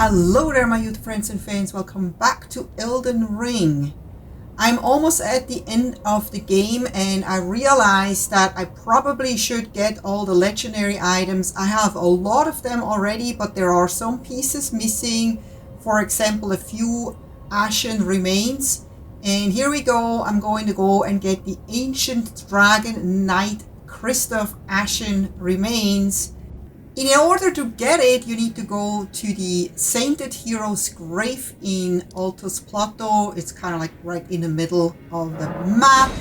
Hello there my YouTube friends and fans, welcome back to Elden Ring. I'm almost at the end of the game and I realized that I probably should get all the legendary items. I have a lot of them already, but there are some pieces missing. For example, a few Ashen remains. And here we go, I'm going to go and get the Ancient Dragon Knight Kristoff Ashen remains. In order to get it, you need to go to the Sainted Hero's grave in Altus Plateau. It's kind of like right in the middle of the map.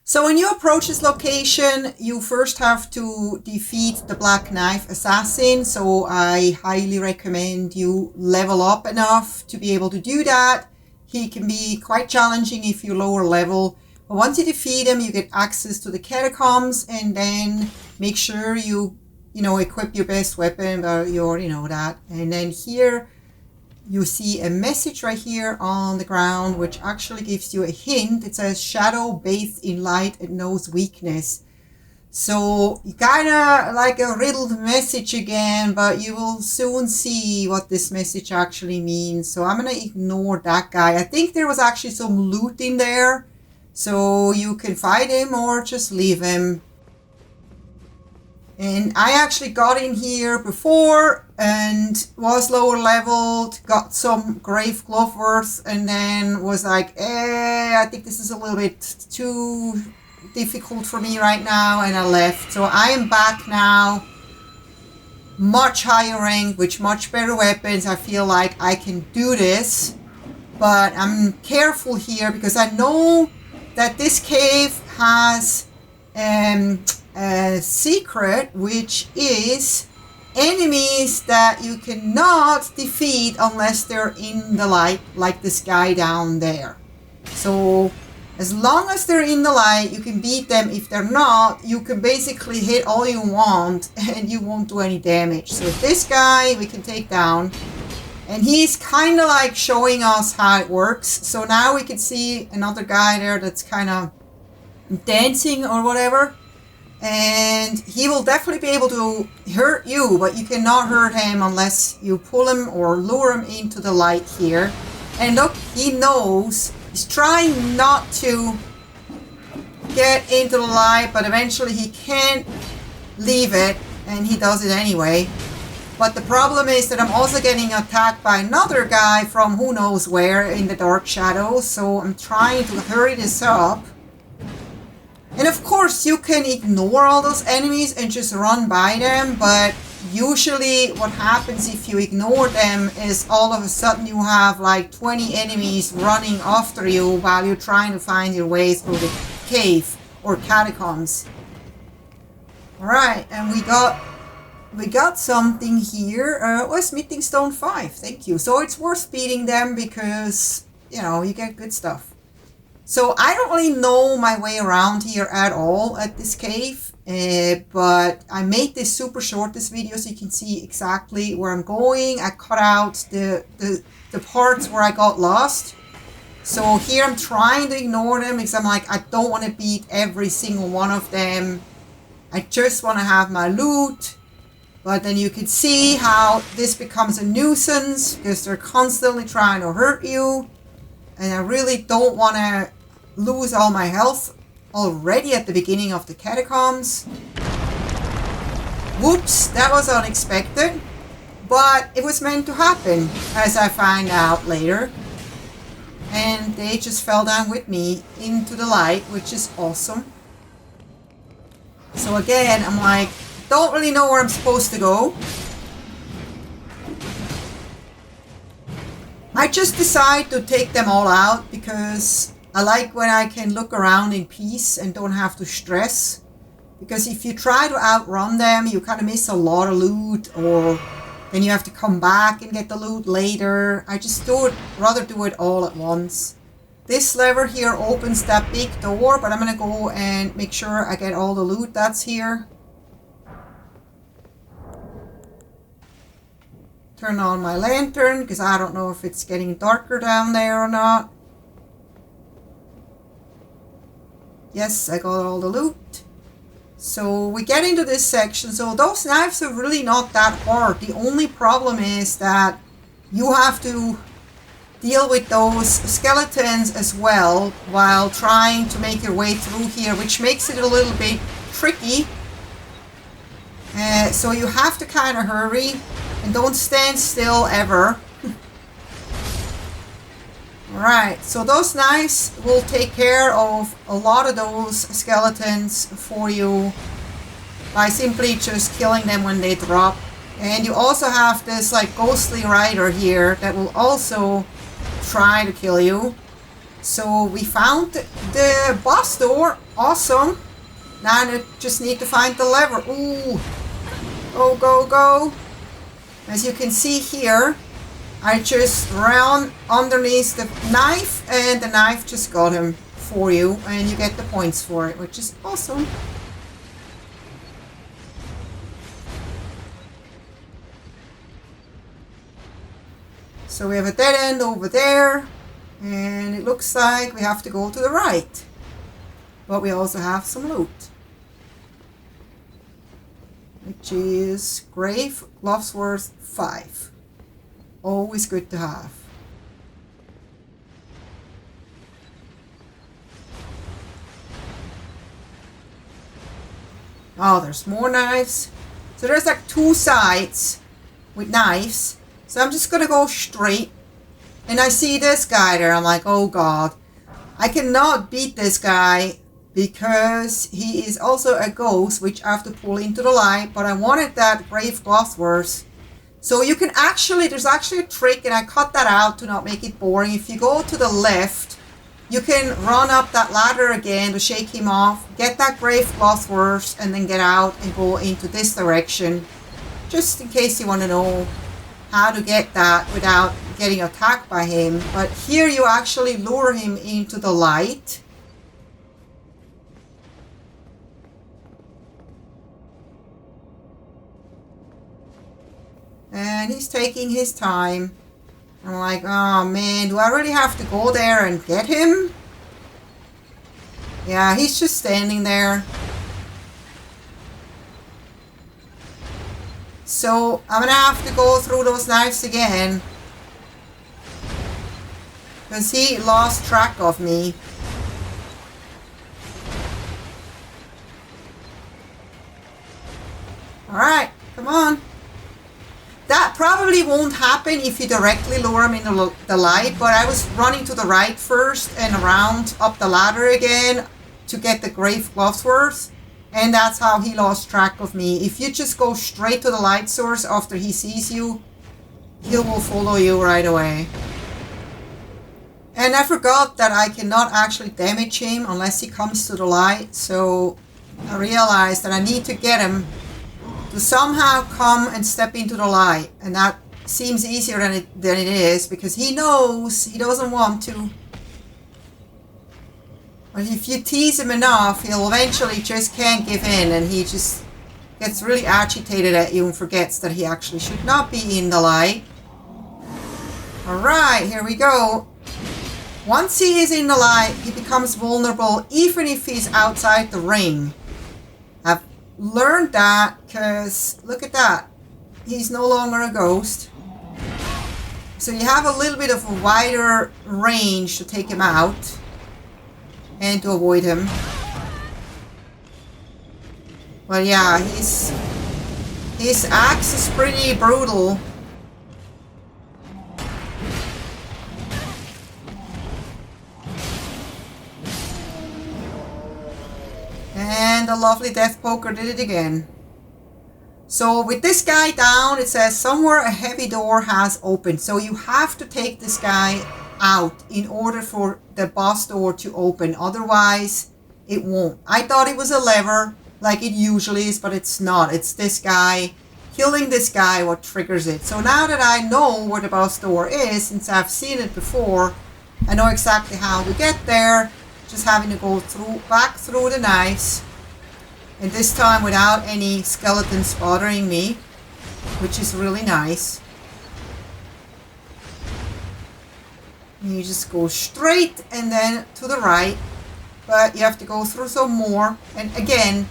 So when you approach this location, you first have to defeat the Black Knife Assassin. So I highly recommend you level up enough to be able to do that. He can be quite challenging if you lower level. But once you defeat him, you get access to the Catacombs, and then make sure you equip your best weapon, but you already know that. And then here you see a message right here on the ground, which actually gives you a hint. It says, shadow bathed in light and knows weakness. So you kind of like a riddled message again, but you will soon see what this message actually means. So I'm going to ignore that guy. I think there was actually some loot in there, so you can fight him or just leave him. And I actually got in here before and was lower leveled, got some grave glove worth, and then was like, I think this is a little bit too difficult for me right now, and I left. So I am back now, much higher rank, with much better weapons. I feel like I can do this, but I'm careful here because I know that this cave has a secret, which is enemies that you cannot defeat unless they're in the light, like this guy down there. So as long as they're in the light, you can beat them. If they're not, you can basically hit all you want and you won't do any damage. So this guy we can take down, and he's kind of like showing us how it works. So now we can see another guy there that's kind of dancing or whatever. And he will definitely be able to hurt you, but you cannot hurt him unless you pull him or lure him into the light here. And look, he knows. He's trying not to get into the light, but eventually he can't leave it, and he does it anyway. But the problem is that I'm also getting attacked by another guy from who knows where in the dark shadows, so I'm trying to hurry this up. And of course you can ignore all those enemies and just run by them, but usually what happens if you ignore them is all of a sudden you have like 20 enemies running after you while you're trying to find your way through the cave or catacombs. Alright, and we got something here. Smithing Stone 5, thank you. So it's worth beating them because, you get good stuff. So I don't really know my way around here at all at this cave, but I made this super short, this video, so you can see exactly where I'm going. I cut out the parts where I got lost. So here I'm trying to ignore them because I'm like, I don't want to beat every single one of them. I just want to have my loot. But then you can see how this becomes a nuisance because they're constantly trying to hurt you. And I really don't want to lose all my health already at the beginning of the catacombs. Whoops, that was unexpected. But it was meant to happen, as I find out later. And they just fell down with me into the light, which is awesome. So again, I'm like, don't really know where I'm supposed to go. I just decide to take them all out because I like when I can look around in peace and don't have to stress. Because if you try to outrun them, you kind of miss a lot of loot, or then you have to come back and get the loot later. I just rather do it all at once. This lever here opens that big door, but I'm going to go and make sure I get all the loot that's here. Turn on my lantern because I don't know if it's getting darker down there or not. Yes, I got all the loot. So we get into this section. So those knives are really not that hard. The only problem is that you have to deal with those skeletons as well while trying to make your way through here, which makes it a little bit tricky. So you have to kind of hurry and don't stand still ever. Alright, so those knives will take care of a lot of those skeletons for you by simply just killing them when they drop. And you also have this like ghostly rider here that will also try to kill you. So we found the boss door. Awesome. Now I just need to find the lever. Ooh. Go, go, go. As you can see here, I just ran underneath the knife and the knife just got him for you and you get the points for it, which is awesome. So we have a dead end over there and it looks like we have to go to the right. But we also have some loot, which is Grave Gloves worth 5. Always good to have. Oh, there's more knives. So there's like 2 sides with knives. So I'm just gonna go straight. And I see this guy there. I'm like, oh god. I cannot beat this guy because he is also a ghost, which I have to pull into the light. But I wanted that Grave Glossworth. So you can actually, there's actually a trick, and I cut that out to not make it boring. If you go to the left, you can run up that ladder again to shake him off, get that Grave Glossworth, and then get out and go into this direction. Just in case you want to know how to get that without getting attacked by him. But here you actually lure him into the light. And he's taking his time. I'm like, oh man, do I really have to go there and get him? Yeah, he's just standing there. So I'm gonna have to go through those knives again, because he lost track of me. Alright, come on. That probably won't happen if you directly lure him into the light, but I was running to the right first and around up the ladder again to get the Grave Glossworth, and that's how he lost track of me. If you just go straight to the light source after he sees you, he will follow you right away. And I forgot that I cannot actually damage him unless he comes to the light, so I realized that I need to get him to somehow come and step into the light, and that seems easier than it is, because he knows he doesn't want to. But if you tease him enough, he'll eventually just can't give in, and he just gets really agitated at you and forgets that he actually should not be in the light. Alright, here we go. Once he is in the light, he becomes vulnerable even if he's outside the ring. I've learned that because look at that. He's no longer a ghost. So you have a little bit of a wider range to take him out and to avoid him. But yeah, his axe is pretty brutal. And the lovely Death Poker did it again. So with this guy down, it says somewhere a heavy door has opened. So you have to take this guy out in order for the boss door to open. Otherwise, it won't. I thought it was a lever like it usually is, but it's not. It's this guy, killing this guy, what triggers it. So now that I know where the boss door is, since I've seen it before, I know exactly how to get there. Just having to go back through the knives, and this time without any skeletons bothering me, which is really nice. And you just go straight and then to the right, but you have to go through some more. And again,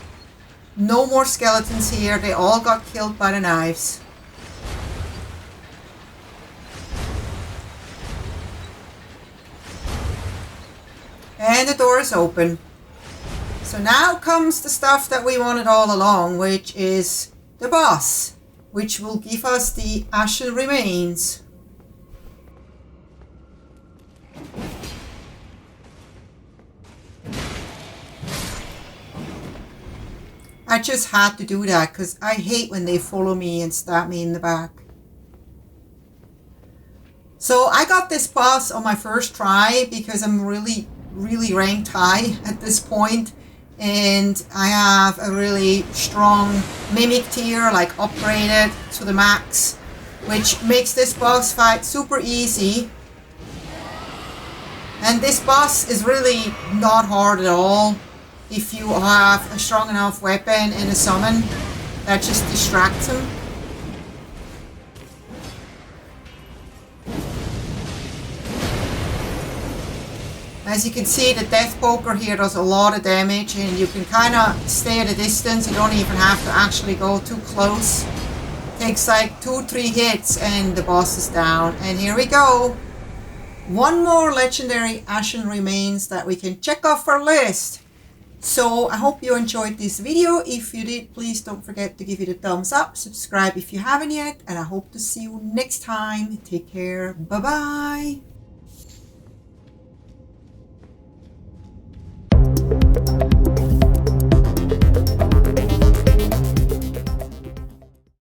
No more skeletons here. They all got killed by the knives. And the door is open. So now comes the stuff that we wanted all along, which is the boss, which will give us the Ashen remains. I just had to do that because I hate when they follow me and stab me in the back. So I got this boss on my first try because I'm really ranked high at this point, and I have a really strong mimic tier, like upgraded to the max, which makes this boss fight super easy. And this boss is really not hard at all if you have a strong enough weapon and a summon that just distracts him. As you can see, the death poker here does a lot of damage, and you can kind of stay at a distance. You don't even have to actually go too close. Takes like 2-3 hits and the boss is down. And here we go. One more legendary Ashen remains that we can check off our list. So I hope you enjoyed this video. If you did, please don't forget to give it a thumbs up. Subscribe if you haven't yet. And I hope to see you next time. Take care. Bye bye.